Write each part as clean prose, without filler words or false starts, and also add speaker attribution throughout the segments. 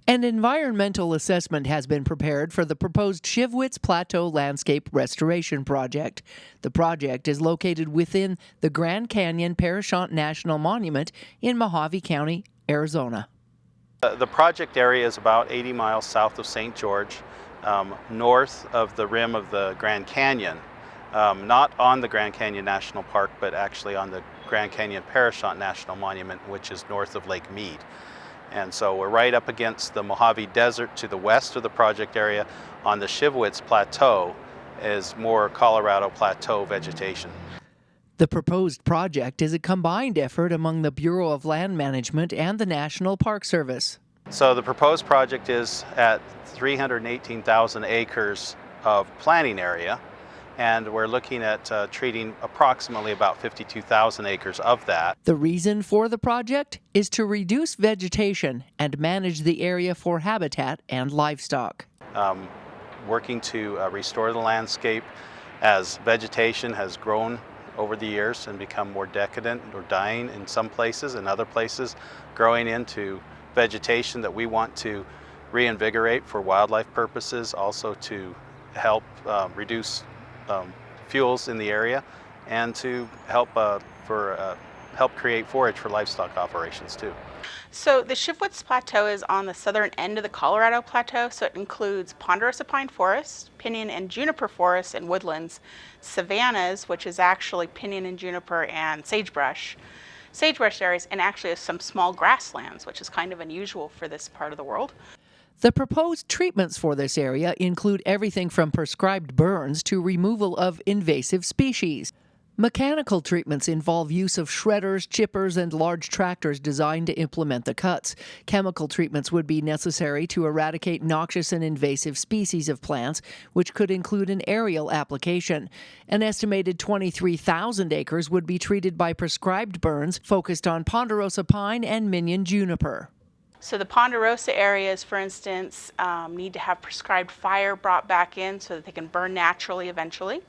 Speaker 1: An environmental assessment has been prepared for the proposed Shivwits Plateau Landscape Restoration Project. The project is located within the Grand Canyon-Parashant National Monument in Mojave County, Arizona.
Speaker 2: The project area is about 80 miles south of St. George, north of the rim of the Grand Canyon. Not on the Grand Canyon National Park, but actually on the Grand Canyon-Parashant National Monument, which is north of Lake Mead. And so we're right up against the Mojave Desert to the west of the project area. On the Shivwits Plateau is more Colorado Plateau vegetation.
Speaker 1: The proposed project is a combined effort among the Bureau of Land Management and the National Park Service.
Speaker 2: So the proposed project is at 318,000 acres of planting area, and we're looking at treating approximately about 52,000 acres of that.
Speaker 1: The reason for the project is to reduce vegetation and manage the area for habitat and livestock.
Speaker 2: Working to restore the landscape as vegetation has grown over the years and become more decadent or dying in some places, and other places growing into vegetation that we want to reinvigorate for wildlife purposes, also to help reduce fuels in the area, and to help help create forage for livestock operations too.
Speaker 3: So the Shivwits Plateau is on the southern end of the Colorado Plateau, so it includes ponderosa pine forest, pinyon and juniper forests and woodlands, savannas, which is actually pinyon and juniper and sagebrush areas, and actually some small grasslands, which is kind of unusual for this part of the world.
Speaker 1: The proposed treatments for this area include everything from prescribed burns to removal of invasive species. Mechanical treatments involve use of shredders, chippers, and large tractors designed to implement the cuts. Chemical treatments would be necessary to eradicate noxious and invasive species of plants, which could include an aerial application. An estimated 23,000 acres would be treated by prescribed burns focused on ponderosa pine and minion juniper.
Speaker 3: So the ponderosa areas, for instance, need to have prescribed fire brought back in so that they can burn naturally eventually.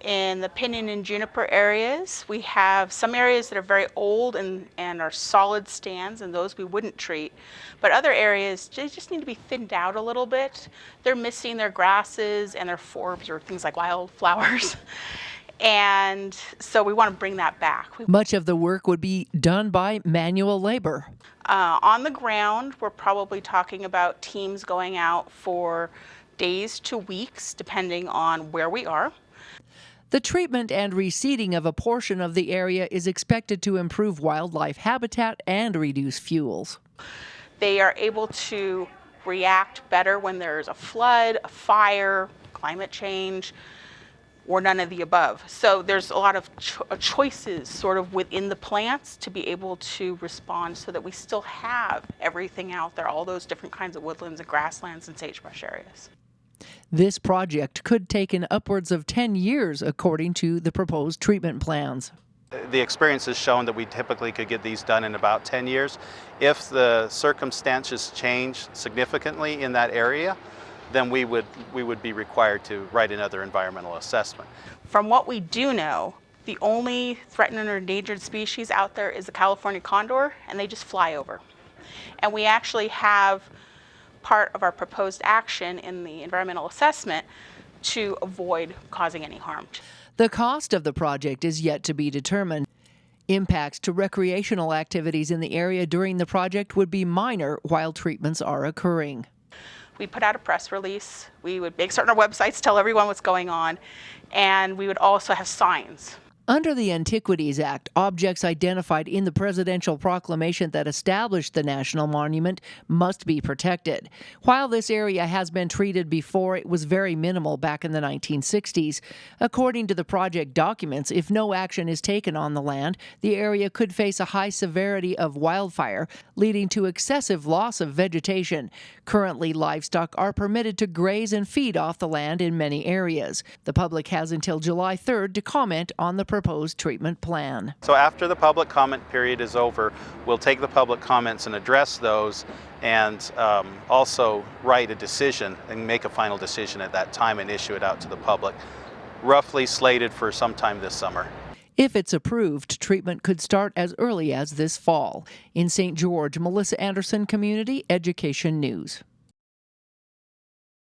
Speaker 3: In the pinyon and juniper areas, we have some areas that are very old and are solid stands, and those we wouldn't treat. But other areas, they just need to be thinned out a little bit. They're missing their grasses and their forbs or things like wildflowers. And so we want to bring that back.
Speaker 1: Much of the work would be done by manual labor.
Speaker 3: On the ground, we're probably talking about teams going out for days to weeks, depending on where we are.
Speaker 1: The treatment and reseeding of a portion of the area is expected to improve wildlife habitat and reduce fuels.
Speaker 3: They are able to react better when there's a flood, a fire, climate change, or none of the above. So there's a lot of choices sort of within the plants to be able to respond so that we still have everything out there, all those different kinds of woodlands and grasslands and sagebrush areas.
Speaker 1: This project could take upwards of 10 years according to the proposed treatment plans.
Speaker 2: The experience has shown that we typically could get these done in about 10 years. If the circumstances change significantly in that area, then we would be required to write another environmental assessment.
Speaker 3: From what we do know, the only threatened or endangered species out there is the California condor, and they just fly over. And we actually have part of our proposed action in the environmental assessment to avoid causing any harm.
Speaker 1: The cost of the project is yet to be determined. Impacts to recreational activities in the area during the project would be minor while treatments are occurring.
Speaker 3: We put out a press release. We would make certain our websites tell everyone what's going on, and we would also have signs.
Speaker 1: Under the Antiquities Act, objects identified in the presidential proclamation that established the national monument must be protected. While this area has been treated before, it was very minimal back in the 1960s. According to the project documents, if no action is taken on the land, the area could face a high severity of wildfire, leading to excessive loss of vegetation. Currently, livestock are permitted to graze and feed off the land in many areas. The public has until July 3rd to comment on the proposed treatment plan.
Speaker 2: So after the public comment period is over, we'll take the public comments and address those, and also write a decision and make a final decision at that time and issue it out to the public, roughly slated for sometime this summer.
Speaker 1: If it's approved, treatment could start as early as this fall. In St. George, Melissa Anderson, Community Education News.